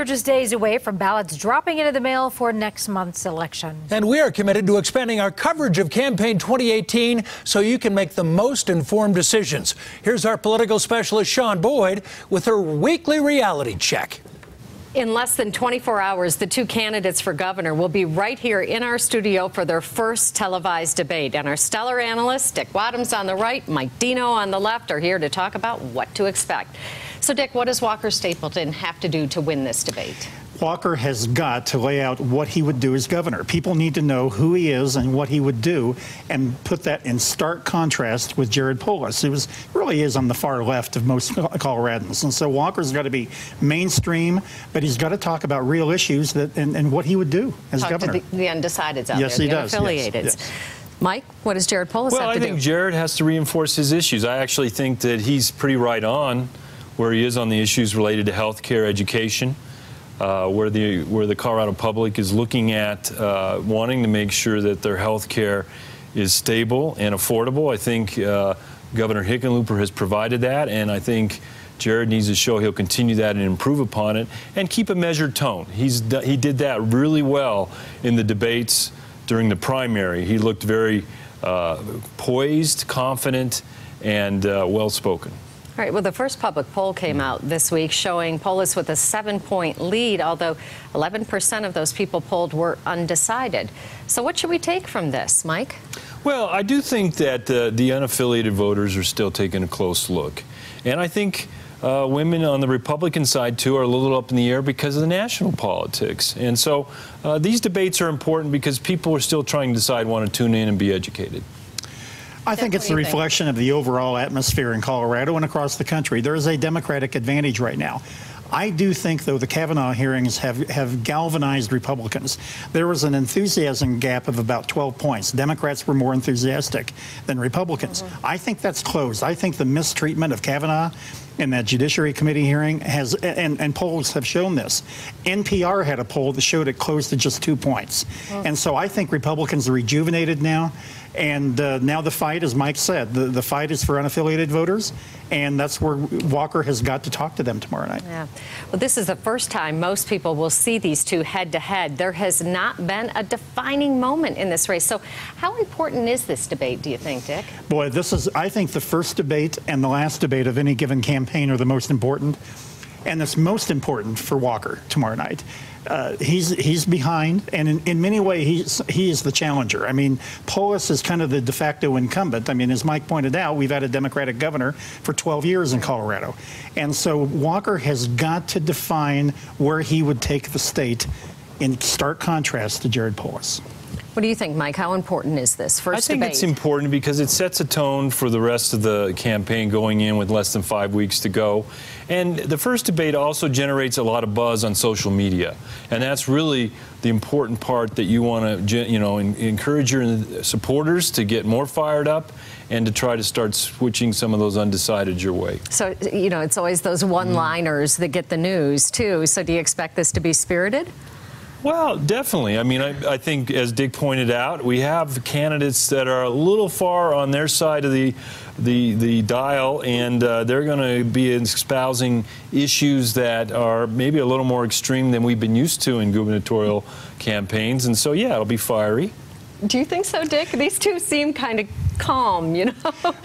are just days away from ballots dropping into the mail for next month's election. And we are committed to expanding our coverage of Campaign 2018 so you can make the most informed decisions. Here's our political specialist, Shaun with her weekly reality check. In less than 24 hours, the two candidates for governor will be right here in our studio for their first televised debate. And our stellar analysts, Dick Wadhams on the right, Mike Dino on the left, are here to talk about what to expect. So, Dick, what does Walker Stapleton have to do to win this debate? Walker has got to lay out what he would do as governor. People need to know who he is and what he would do, and put that in stark contrast with Jared Polis, who really is on the far left of most Coloradans. And so Walker's got to be mainstream, but he's got to talk about real issues and what he would do as governor. To the undecideds out yes, there, he the does. unaffiliated. Yes. Mike, what does Jared Polis have to do? Well, I think Jared has to reinforce his issues. I actually think that he's pretty right on where he is on the issues related to health care, education, where the Colorado public is looking at wanting to make sure that their health care is stable and affordable. I think Governor Hickenlooper has provided that, and I think Jared needs to show he'll continue that and improve upon it and keep a measured tone. He did that really well in the debates during the primary. He looked very poised, confident, and well-spoken. All right, well, the first public poll came out this week showing Polis with a 7-point lead, although 11% of those people polled were undecided. So what should we take from this, Mike? Well, I do think that the unaffiliated voters are still taking a close look. And I think women on the Republican side, too, are a little up in the air because of the national politics. And so these debates are important because people are still trying to decide, want to tune in and be educated. I think it's a reflection of the overall atmosphere in Colorado and across the country. There is a Democratic advantage right now. I do think, though, the Kavanaugh hearings have galvanized Republicans. There was an enthusiasm gap of about 12 points. Democrats were more enthusiastic than Republicans. I think that's closed. I think the mistreatment of Kavanaugh in that Judiciary Committee hearing has, and polls have shown this. NPR had a poll that showed it closed to just 2 points. And so I think Republicans are rejuvenated now. And now the fight, as Mike said, the fight is for unaffiliated voters, and that's where Walker has got to talk to them tomorrow night. Yeah. Well, this is the first time most people will see these two head-to-head. There has not been a defining moment in this race. So how important is this debate, do you think, Dick? Boy, this is, I think, the first debate and the last debate of any given campaign are the most important. And it's most important for Walker tomorrow night. He's behind, and in many ways he is the challenger. I mean, Polis is kind of the de facto incumbent. I mean, as Mike pointed out, we've had a Democratic governor for 12 years in Colorado. And so Walker has got to define where he would take the state in stark contrast to Jared Polis. What do you think, Mike? How important is this first debate? I think it's important because it sets a tone for the rest of the campaign going in with less than 5 weeks to go. And the first debate also generates a lot of buzz on social media. And that's really the important part that you want to, encourage your supporters to get more fired up and to try to start switching some of those undecideds your way. So, it's always those one-liners that get the news, too. So do you expect this to be spirited? Well, definitely. I mean, I think, as Dick pointed out, we have candidates that are a little far on their side of the dial, and they're going to be espousing issues that are maybe a little more extreme than we've been used to in gubernatorial campaigns. And so, yeah, it'll be fiery. Do you think so, Dick? These two seem kind of calm,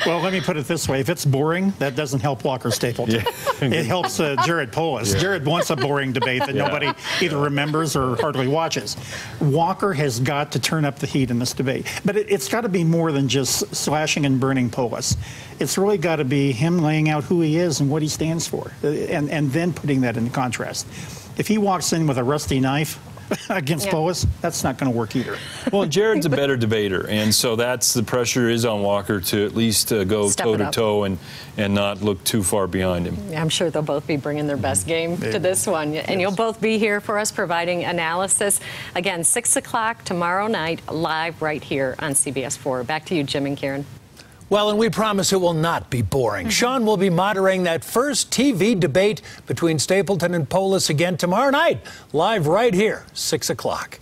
Well, let me put it this way. If it's boring, that doesn't help Walker Stapleton. Yeah. It helps Jared Polis. Yeah. Jared wants a boring debate that nobody either remembers or hardly watches. Walker has got to turn up the heat in this debate. But it's got to be more than just slashing and burning Polis. It's really got to be him laying out who he is and what he stands for, and then putting that into contrast. If he walks in with a rusty knife against Polis, that's not going to work either. Well, Jared's a better debater, and so that's the pressure is on Walker to at least go toe-to-toe and not look too far behind him. I'm sure they'll both be bringing their best game to this one. And you'll both be here for us providing analysis. Again, 6 o'clock tomorrow night, live right here on CBS 4. Back to you, Jim and Karen. Well, and we promise it will not be boring. Shaun will be moderating that first TV debate between Stapleton and Polis again tomorrow night, live right here, 6 o'clock.